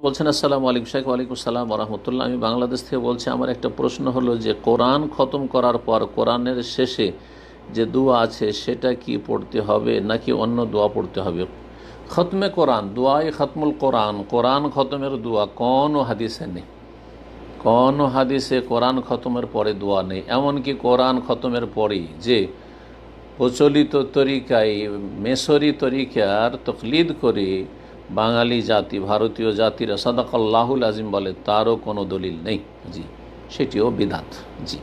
বলছেন আসসালামু আলাইকুম শেখ। ওয়ালাইকুম আসসালাম রহমতুল্লাহ। আমি বাংলাদেশ থেকে বলছি। আমার একটা প্রশ্ন হলো যে কোরআন খতম করার পর কোরআনের শেষে যে দোয়া আছে সেটা কি পড়তে হবে নাকি অন্য দোয়া পড়তে হবে? খতমে কোরআন, দোয়াই খতমুল কোরআন, কোরআন খতমের দোয়া কোনো হাদিসে নেই। কোনো হাদিসে কোরআন খতমের পরে দোয়া নেই। এমনকি কোরআন খতমের পরেই যে প্রচলিত তরিকায় মেসরি তরিকার তকলিদ করে বাঙালি জাতি, ভারতীয় জাতিরা সাদাকাল্লাহুল আজিম বলে, তারও কোনো দলিল নেই। জি, সেটিও বিদআত। জি।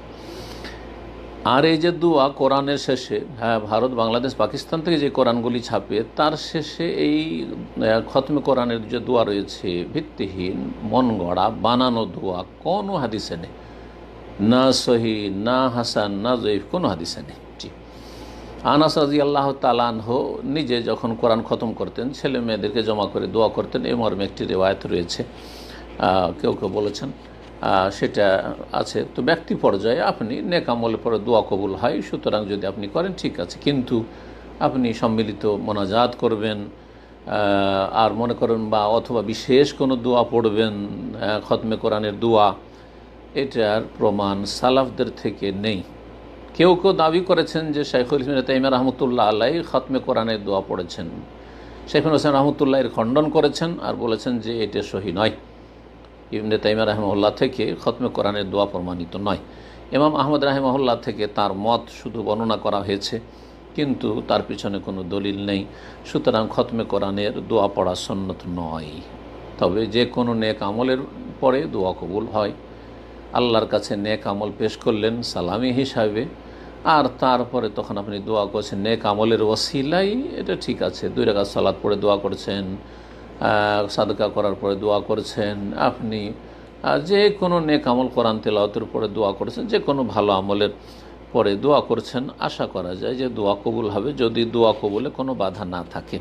আর এই যে দোয়া কোরআনের শেষে, হ্যাঁ, ভারত, বাংলাদেশ, পাকিস্তান থেকে যে কোরআনগুলি ছাপে তার শেষে এই খতমে কোরআনের যে দোয়া রয়েছে, ভিত্তিহীন, মন গড়া, বানানো দোয়া কোনো হাদিসে নেই। না সহি, না হাসান, না জয়ীফ, কোনো হাদিসে নেই। জি। আনাস রাদিয়াল্লাহু তাআলা আনহু নিজে যখন কোরআন খতম করতেন, ছেলে মেয়েদেরকে জমা করে দোয়া করতেন, এই মর্মে একটি রিওয়ায়াত রয়েছে। কেউ কেউ বলেছেন সেটা আছে। তো ব্যক্তি পর্যায়ে আপনি নেক আমলের পরে দোয়া কবুল হয়, সুতরাং যদি আপনি করেন ঠিক আছে। কিন্তু আপনি সম্মিলিত মোনাজাত করবেন আর মনে করেন বা অথবা বিশেষ কোনো দোয়া পড়বেন, খতমে কোরআনের দোয়া, এটার প্রমাণ সালাফদের থেকে নেই। কেউ কেউ দাবি করেছেন যে শাইখুল ইসলাম ইবনে তাইমিয়া রহমতুল্লাহ আলাইহি খতমে কোরআনের দোয়া পড়েছেন। শাইখুল হোসেন রহমতুল্লাহ এর খণ্ডন করেছেন আর বলেছেন যে এটা সহি নয়। ইবনে তাইমিয়া রাহিমাহুল্লাহ থেকে খতমে কোরআনের দোয়া প্রমাণিত নয়। ইমাম আহমদ রাহিমাহুল্লাহ থেকে তার মত শুধু বর্ণনা করা হয়েছে, কিন্তু তার পিছনে কোনো দলিল নেই। সুতরাং খতমে কোরআনের দোয়া পড়া সুন্নত নয়। তবে যে কোনো নেক আমলের পরে দোয়া কবুল হয়। আল্লাহর কাছে নেক আমল পেশ করলেন সালামি হিসাবে, আর তারপরে তখন আপনি দোয়া করছেন নেক আমলের ওসিলাই, এটা ঠিক আছে। 2 রাকাত সালাত পড়ে দোয়া করছেন, সাদকা করার পরে দোয়া করছেন, আপনি যে কোনো নেক আমল, কোরআন তেলাওয়াতের পরে দোয়া করছেন, যে কোনো ভালো আমলের পরে দোয়া করছেন, আশা করা যায় যে দোয়া কবুল হবে, যদি দোয়া কবুলে কোনো বাধা না থাকে।